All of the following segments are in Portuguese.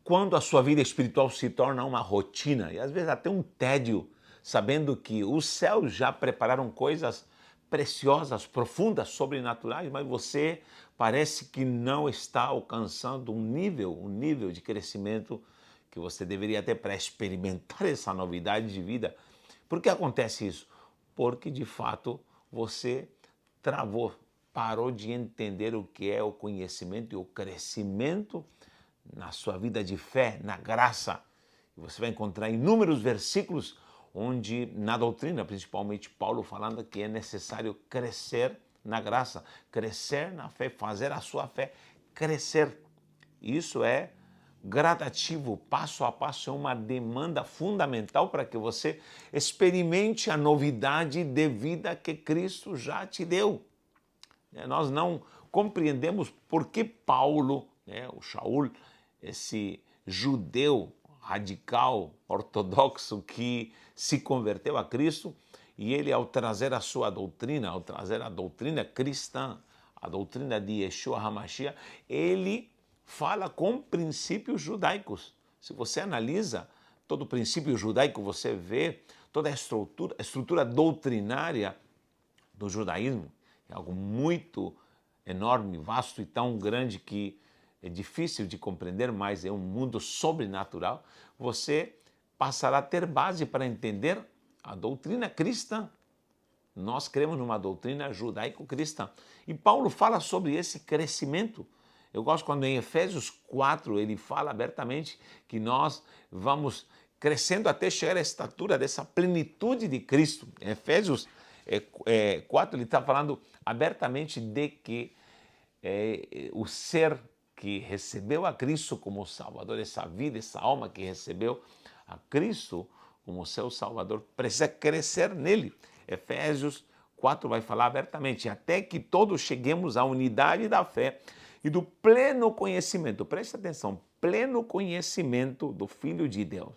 quando a sua vida espiritual se torna uma rotina e às vezes até um tédio, sabendo que os céus já prepararam coisas preciosas, profundas, sobrenaturais, mas você parece que não está alcançando um nível de crescimento que você deveria ter para experimentar essa novidade de vida. Por que acontece isso? Porque de fato você travou, parou de entender o que é o conhecimento e o crescimento na sua vida de fé, na graça. E você vai encontrar inúmeros versículos onde, na doutrina, principalmente Paulo falando que é necessário crescer na graça, crescer na fé, fazer a sua fé crescer. Isso é gradativo, passo a passo, é uma demanda fundamental para que você experimente a novidade de vida que Cristo já te deu. Nós não compreendemos por que Paulo, o Shaul, esse judeu radical, ortodoxo, que se converteu a Cristo, e ele, ao trazer a sua doutrina, ao trazer a doutrina cristã, a doutrina de Yeshua HaMashiach, ele fala com princípios judaicos. Se você analisa todo o princípio judaico, você vê toda a estrutura doutrinária do judaísmo, é algo muito enorme, vasto e tão grande que é difícil de compreender, mas é um mundo sobrenatural. Você passará a ter base para entender a doutrina cristã. Nós cremos numa doutrina judaico-cristã. E Paulo fala sobre esse crescimento. Eu gosto quando em Efésios 4 ele fala abertamente que nós vamos crescendo até chegar à estatura dessa plenitude de Cristo. Em Efésios 4 ele está falando abertamente de que o ser que recebeu a Cristo como Salvador, essa vida, essa alma que recebeu a Cristo como seu Salvador, precisa crescer nele. Efésios 4 vai falar abertamente, até que todos cheguemos à unidade da fé e do pleno conhecimento, preste atenção, pleno conhecimento do Filho de Deus.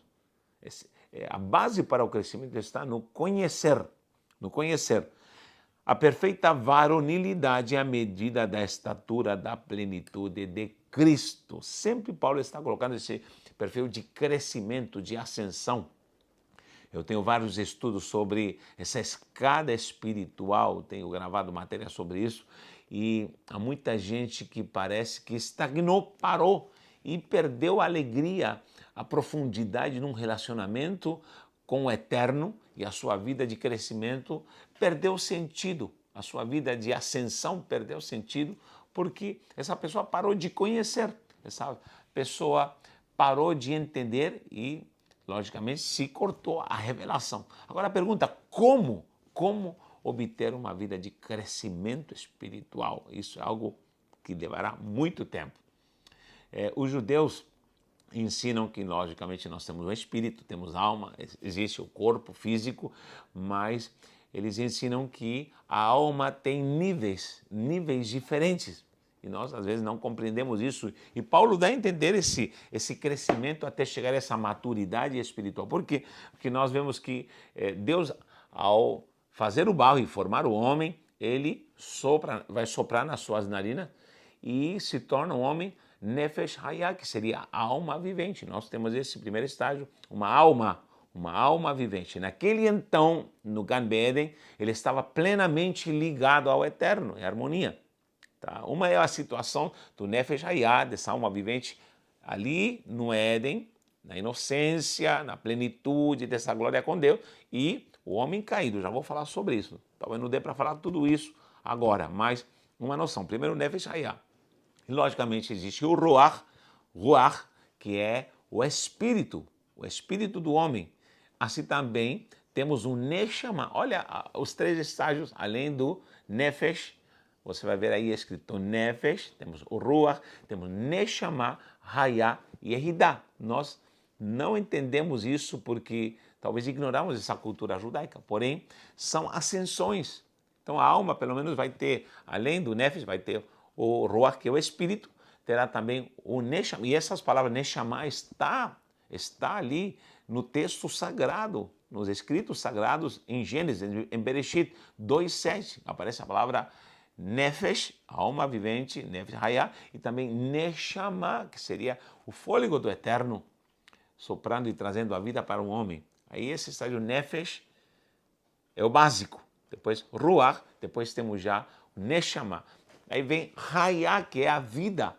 A base para o crescimento está no conhecer, no conhecer. A perfeita varonilidade à medida da estatura da plenitude de Cristo. Sempre Paulo está colocando esse perfil de crescimento, de ascensão. Eu tenho vários estudos sobre essa escada espiritual, tenho gravado matéria sobre isso, e há muita gente que parece que estagnou, parou e perdeu a alegria, a profundidade num relacionamento com o eterno, e a sua vida de crescimento perdeu sentido, a sua vida de ascensão perdeu sentido, porque essa pessoa parou de conhecer, essa pessoa parou de entender e, logicamente, se cortou a revelação. Agora a pergunta, como obter uma vida de crescimento espiritual? Isso é algo que levará muito tempo. Os judeus ensinam que, logicamente, nós temos um espírito, temos alma, existe o corpo físico, mas eles ensinam que a alma tem níveis diferentes. E nós, às vezes, não compreendemos isso. E Paulo dá a entender esse crescimento até chegar a essa maturidade espiritual. Por quê? Porque nós vemos que Deus, ao fazer o barro e formar o homem, ele vai soprar nas suas narinas e se torna um homem Nefesh Hayah, que seria a alma vivente. Nós temos esse primeiro estágio, uma alma vivente. Naquele então, no Gan Eden, ele estava plenamente ligado ao eterno, em harmonia. Tá? Uma é a situação do Nefesh Hayah, dessa alma vivente, ali no Éden, na inocência, na plenitude dessa glória com Deus, e o homem caído. Já vou falar sobre isso. Talvez não dê para falar tudo isso agora, mas uma noção. Primeiro, o Nefesh Hayah. E, logicamente, existe o Ruach, que é o espírito do homem. Assim também temos o Neshama. Olha os três estágios, além do Nefesh. Você vai ver aí escrito Nefesh, temos o Ruach, temos Neshama, Hayah e Ehidah. Nós não entendemos isso porque talvez ignoramos essa cultura judaica, porém são ascensões. Então a alma, pelo menos, vai ter, além do Nefesh, vai ter o Ruach, que é o espírito, terá também o Neshama. E essas palavras Neshama está ali no texto sagrado, nos escritos sagrados em Gênesis, em Bereshit 2:7. Aparece a palavra Nefesh, alma vivente, Nefesh Hayah, e também Neshama, que seria o fôlego do eterno, soprando e trazendo a vida para o homem. Aí esse estágio Nefesh é o básico. Depois Ruach, depois temos já o Neshama. Aí vem Hayah, que é a vida.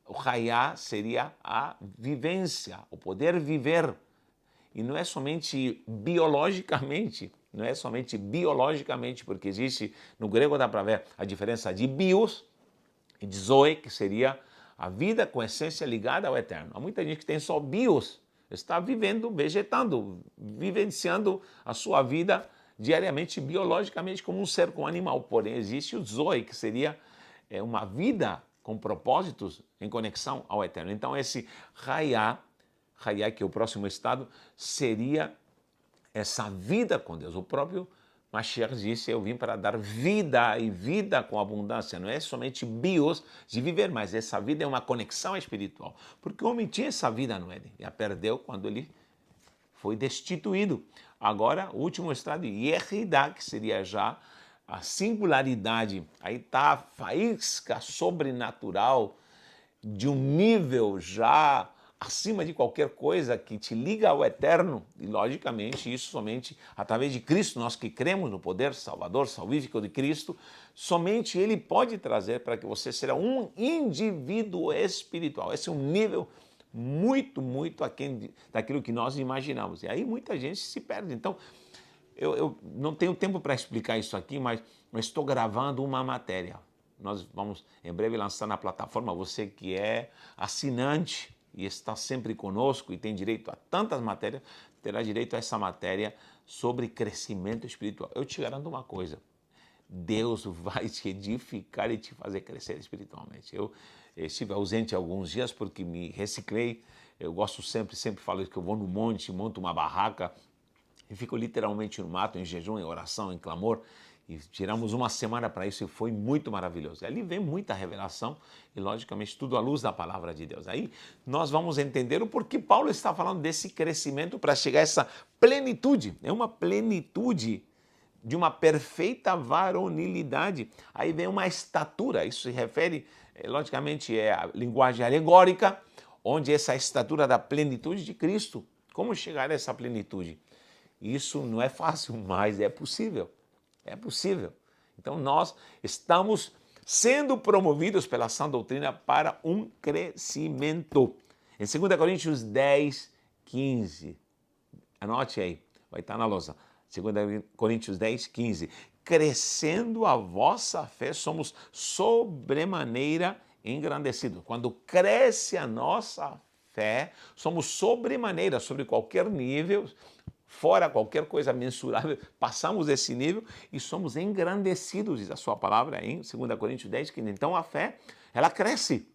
O Hayah seria a vivência, o poder viver. E não é somente biologicamente, porque existe, no grego dá para ver a diferença de bios e de zoe, que seria a vida com essência ligada ao eterno. Há muita gente que tem só bios, está vivendo, vegetando, vivenciando a sua vida diariamente, biologicamente, como um ser, com um animal. Porém, existe o zoe, que seria uma vida com propósitos em conexão ao eterno. Então, esse Hayah, que é o próximo estado, seria essa vida com Deus. O próprio Mashiach disse: eu vim para dar vida e vida com abundância. Não é somente bios de viver, mas essa vida é uma conexão espiritual. Porque o homem tinha essa vida no Éden e a perdeu quando ele foi destituído. Agora, o último estado, Yehidah, que seria já a singularidade. Aí está a faísca sobrenatural de um nível já acima de qualquer coisa que te liga ao eterno, e logicamente isso somente através de Cristo, nós que cremos no poder salvador, salvífico de Cristo, somente Ele pode trazer para que você seja um indivíduo espiritual. Esse é um nível muito, muito aquém daquilo que nós imaginamos. E aí muita gente se perde. Então, eu não tenho tempo para explicar isso aqui, mas eu estou gravando uma matéria. Nós vamos em breve lançar na plataforma. Você que é assinante e está sempre conosco e tem direito a tantas matérias, terá direito a essa matéria sobre crescimento espiritual. Eu te garanto uma coisa: Deus vai te edificar e te fazer crescer espiritualmente. Eu estive ausente alguns dias porque me reciclei. Eu gosto sempre falo que eu vou no monte, monto uma barraca e fico literalmente no mato, em jejum, em oração, em clamor. E tiramos uma semana para isso e foi muito maravilhoso. E ali vem muita revelação e, logicamente, tudo à luz da palavra de Deus. Aí nós vamos entender o porquê Paulo está falando desse crescimento para chegar a essa plenitude. É uma plenitude de uma perfeita varonilidade. Aí vem uma estatura, isso se refere, logicamente, é a linguagem alegórica, onde essa estatura da plenitude de Cristo. Como chegar a essa plenitude? Isso não é fácil, mas é possível. É possível. Então nós estamos sendo promovidos pela sã doutrina para um crescimento. Em 2 Coríntios 10, 15, anote aí, vai estar na lousa. 2 Coríntios 10, 15. Crescendo a vossa fé, somos sobremaneira engrandecidos. Quando cresce a nossa fé, somos sobremaneira, sobre qualquer nível, fora qualquer coisa mensurável, passamos esse nível e somos engrandecidos, diz a sua palavra em 2 Coríntios 10, 15. Então a fé, ela cresce.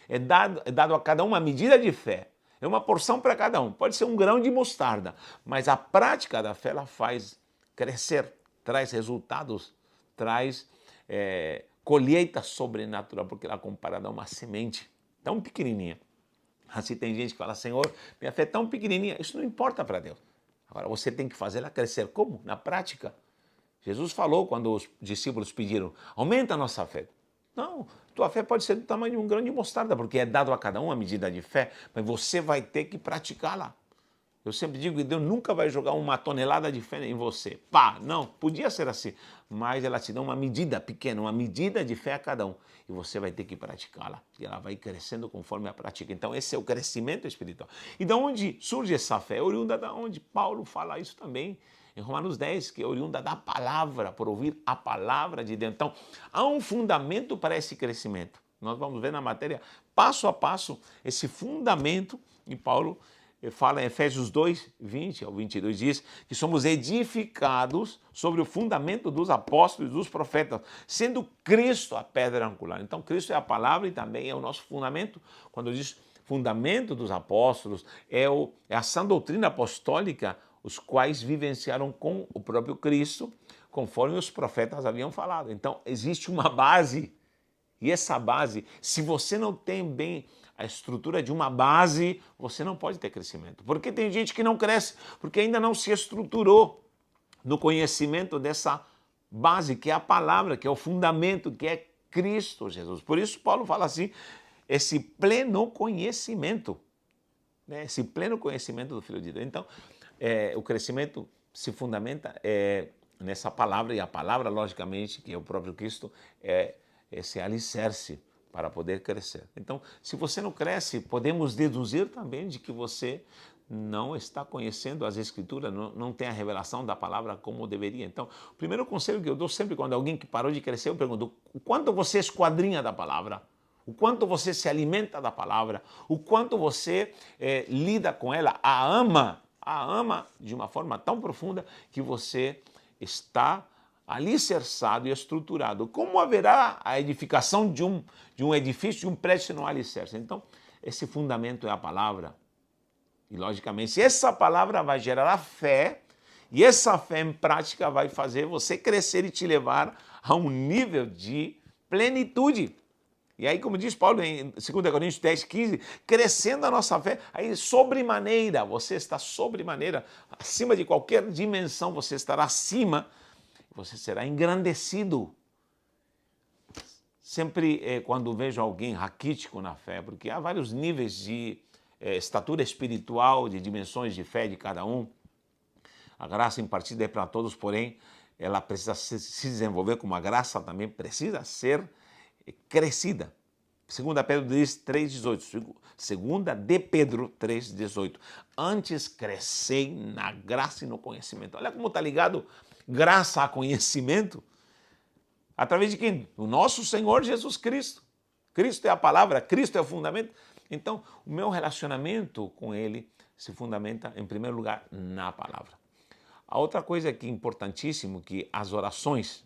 É dado a cada um uma medida de fé. É uma porção para cada um. Pode ser um grão de mostarda, mas a prática da fé, ela faz crescer, traz resultados, traz colheita sobrenatural, porque ela é comparada a uma semente tão pequenininha. Assim tem gente que fala: Senhor, minha fé é tão pequenininha. Isso não importa para Deus. Agora você tem que fazer ela crescer. Como? Na prática. Jesus falou quando os discípulos pediram: aumenta a nossa fé. Não, tua fé pode ser do tamanho de um grão de mostarda, porque é dado a cada um a medida de fé, mas você vai ter que praticá-la. Eu sempre digo que Deus nunca vai jogar uma tonelada de fé em você. Pá, não, podia ser assim, mas ela te dá uma medida pequena, uma medida de fé a cada um, e você vai ter que praticá-la, e ela vai crescendo conforme a prática. Então esse é o crescimento espiritual. E de onde surge essa fé? É oriunda da onde Paulo fala isso também, em Romanos 10, que é oriunda da palavra, por ouvir a palavra de Deus. Então há um fundamento para esse crescimento. Nós vamos ver na matéria, passo a passo, esse fundamento, e Paulo fala em Efésios 2, 20 ao 22, diz que somos edificados sobre o fundamento dos apóstolos e dos profetas, sendo Cristo a pedra angular. Então Cristo é a palavra e também é o nosso fundamento. Quando diz fundamento dos apóstolos, é a sã doutrina apostólica, os quais vivenciaram com o próprio Cristo, conforme os profetas haviam falado. Então existe uma base, e essa base, se você não tem bem a estrutura de uma base, você não pode ter crescimento. Porque tem gente que não cresce, porque ainda não se estruturou no conhecimento dessa base, que é a palavra, que é o fundamento, que é Cristo Jesus. Por isso Paulo fala assim, esse pleno conhecimento, né? Esse pleno conhecimento do Filho de Deus. Então, o crescimento se fundamenta nessa palavra, e a palavra, logicamente, que é o próprio Cristo, é esse alicerce para poder crescer. Então, se você não cresce, podemos deduzir também de que você não está conhecendo as Escrituras, não tem a revelação da palavra como deveria. Então, o primeiro conselho que eu dou sempre quando alguém que parou de crescer, eu pergunto, o quanto você esquadrinha da palavra? O quanto você se alimenta da palavra? O quanto você lida com ela? A ama de uma forma tão profunda que você está alicerçado e estruturado. Como haverá a edificação de um edifício, de um prédio, se não há alicerce? Então, esse fundamento é a palavra. E, logicamente, essa palavra vai gerar a fé, e essa fé em prática vai fazer você crescer e te levar a um nível de plenitude. E aí, como diz Paulo em 2 Coríntios 10, 15, crescendo a nossa fé, aí sobremaneira, você está sobremaneira, acima de qualquer dimensão, você estará acima, você será engrandecido. Sempre quando vejo alguém raquítico na fé, porque há vários níveis de estatura espiritual, de dimensões de fé de cada um, a graça impartida é para todos, porém, ela precisa se desenvolver como a graça também precisa ser crescida. 2 Pedro 3,18. 2 de Pedro 3,18. Antes crescei na graça e no conhecimento. Olha como está ligado graça a conhecimento. Através de quem? O nosso Senhor Jesus Cristo. Cristo é a palavra, Cristo é o fundamento. Então, o meu relacionamento com Ele se fundamenta, em primeiro lugar, na palavra. A outra coisa que é importantíssimo, que as orações,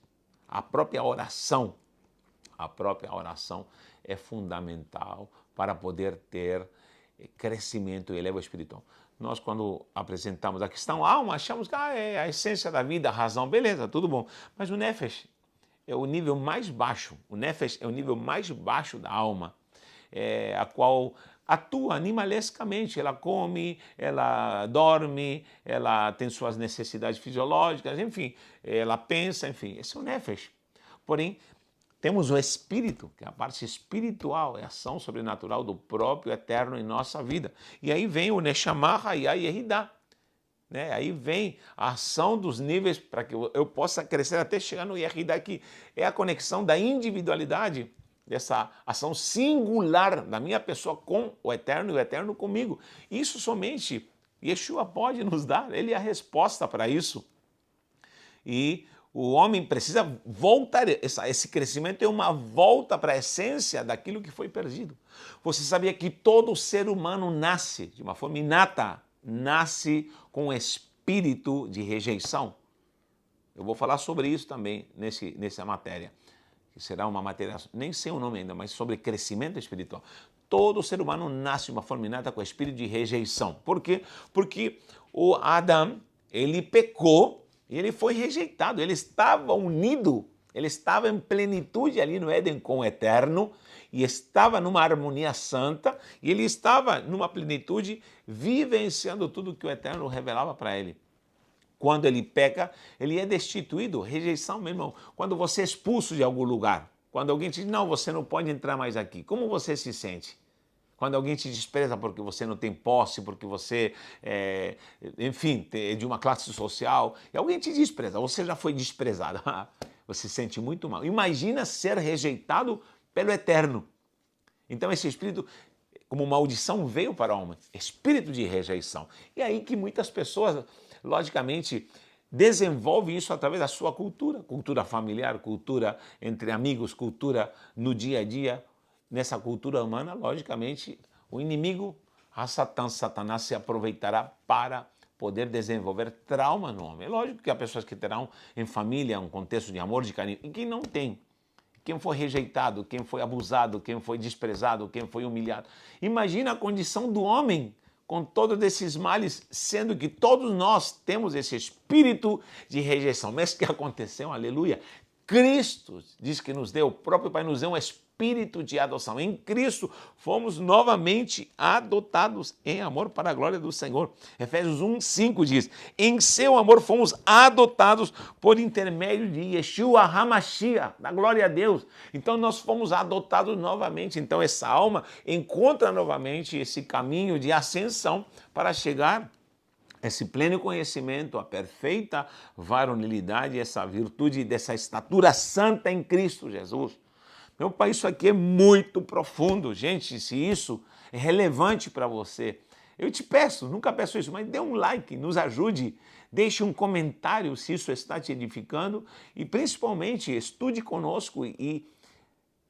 a própria oração é fundamental para poder ter crescimento e eleva espiritual. Nós, quando apresentamos a questão alma, achamos que é a essência da vida, a razão, beleza, tudo bom. Mas o nefesh é o nível mais baixo, o nefesh é o nível mais baixo da alma, a qual atua animalescamente, ela come, ela dorme, ela tem suas necessidades fisiológicas, enfim, ela pensa, enfim, esse é o nefesh. Porém, temos o Espírito, que é a parte espiritual, é a ação sobrenatural do próprio Eterno em nossa vida. E aí vem o Neshama, Hayah e Yehidah. Né? Aí vem a ação dos níveis para que eu possa crescer até chegar no Yehidah, que é a conexão da individualidade, dessa ação singular da minha pessoa com o Eterno e o Eterno comigo. Isso somente Yeshua pode nos dar, ele é a resposta para isso. E o homem precisa voltar, esse crescimento é uma volta para a essência daquilo que foi perdido. Você sabia que todo ser humano nasce de uma forma inata, nasce com um espírito de rejeição? Eu vou falar sobre isso também nessa matéria, que será uma matéria, nem sei o nome ainda, mas sobre crescimento espiritual. Todo ser humano nasce de uma forma inata com espírito de rejeição. Por quê? Porque o Adão, ele pecou, e ele foi rejeitado, ele estava unido, ele estava em plenitude ali no Éden com o Eterno, e estava numa harmonia santa, e ele estava numa plenitude vivenciando tudo que o Eterno revelava para ele. Quando ele peca, ele é destituído, rejeição, meu irmão. Quando você é expulso de algum lugar, quando alguém te diz, não, você não pode entrar mais aqui, como você se sente? Quando alguém te despreza porque você não tem posse, porque você, enfim, é de uma classe social, e alguém te despreza, você já foi desprezado, você se sente muito mal. Imagina ser rejeitado pelo Eterno. Então esse espírito, como maldição, veio para o homem, espírito de rejeição. E aí que muitas pessoas, logicamente, desenvolvem isso através da sua cultura familiar, cultura entre amigos, cultura no dia a dia. Nessa cultura humana, logicamente, o inimigo, Satanás, se aproveitará para poder desenvolver trauma no homem. É lógico que há pessoas que terão em família um contexto de amor, de carinho, e quem não tem, quem foi rejeitado, quem foi abusado, quem foi desprezado, quem foi humilhado. Imagina a condição do homem com todos esses males, sendo que todos nós temos esse espírito de rejeição. Mas o que aconteceu? Aleluia! Cristo diz que nos deu, o próprio Pai nos deu um espírito espírito de adoção. Em Cristo fomos novamente adotados em amor para a glória do Senhor. Efésios 1:5 diz: em seu amor fomos adotados por intermédio de Yeshua HaMashiach, da glória a Deus. Então nós fomos adotados novamente. Então essa alma encontra novamente esse caminho de ascensão para chegar esse pleno conhecimento, a perfeita varonilidade, essa virtude dessa estatura santa em Cristo Jesus. Meu pai, isso aqui é muito profundo. Gente, se isso é relevante para você, eu te peço, nunca peço isso, mas dê um like, nos ajude, deixe um comentário se isso está te edificando e principalmente estude conosco e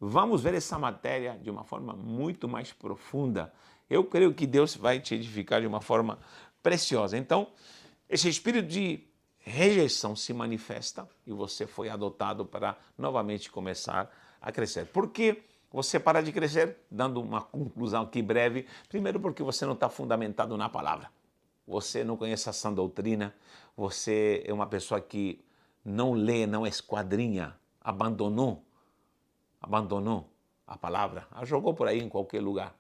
vamos ver essa matéria de uma forma muito mais profunda. Eu creio que Deus vai te edificar de uma forma preciosa. Então, esse espírito de rejeição se manifesta e você foi adotado para novamente começar a crescer. Por que você para de crescer? Dando uma conclusão aqui breve. Primeiro, porque você não está fundamentado na palavra. Você não conhece a sã doutrina. Você é uma pessoa que não lê, não esquadrinha, abandonou a palavra, a jogou por aí em qualquer lugar.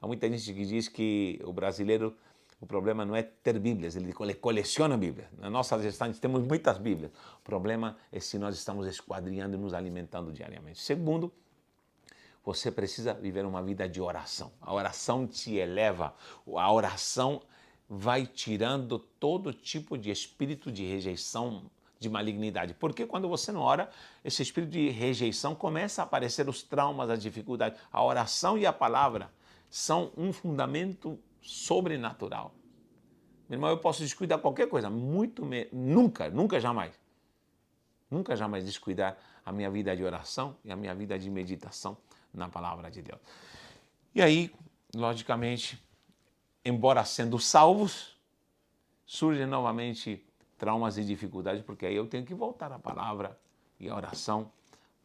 Há muita gente que diz que o brasileiro, o problema não é ter Bíblias, ele coleciona Bíblias. Na nossa gestão temos muitas Bíblias. O problema é se nós estamos esquadrinhando e nos alimentando diariamente. Segundo, você precisa viver uma vida de oração. A oração te eleva, a oração vai tirando todo tipo de espírito de rejeição, de malignidade. Porque quando você não ora, esse espírito de rejeição começa a aparecer os traumas, as dificuldades. A oração e a palavra são um fundamento sobrenatural. Meu irmão, eu posso descuidar qualquer coisa, nunca jamais descuidar a minha vida de oração e a minha vida de meditação na palavra de Deus. E aí, logicamente, embora sendo salvos, surgem novamente traumas e dificuldades, porque aí eu tenho que voltar à palavra e à oração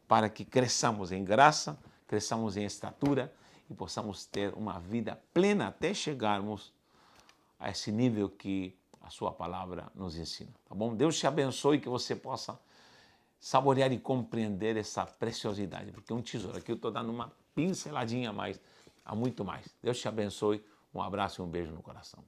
para que cresçamos em graça, cresçamos em estatura e possamos ter uma vida plena até chegarmos a esse nível que a sua palavra nos ensina, tá bom? Deus te abençoe e que você possa saborear e compreender essa preciosidade, porque é um tesouro. Aqui eu estou dando uma pinceladinha a mais, há muito mais. Deus te abençoe, um abraço e um beijo no coração.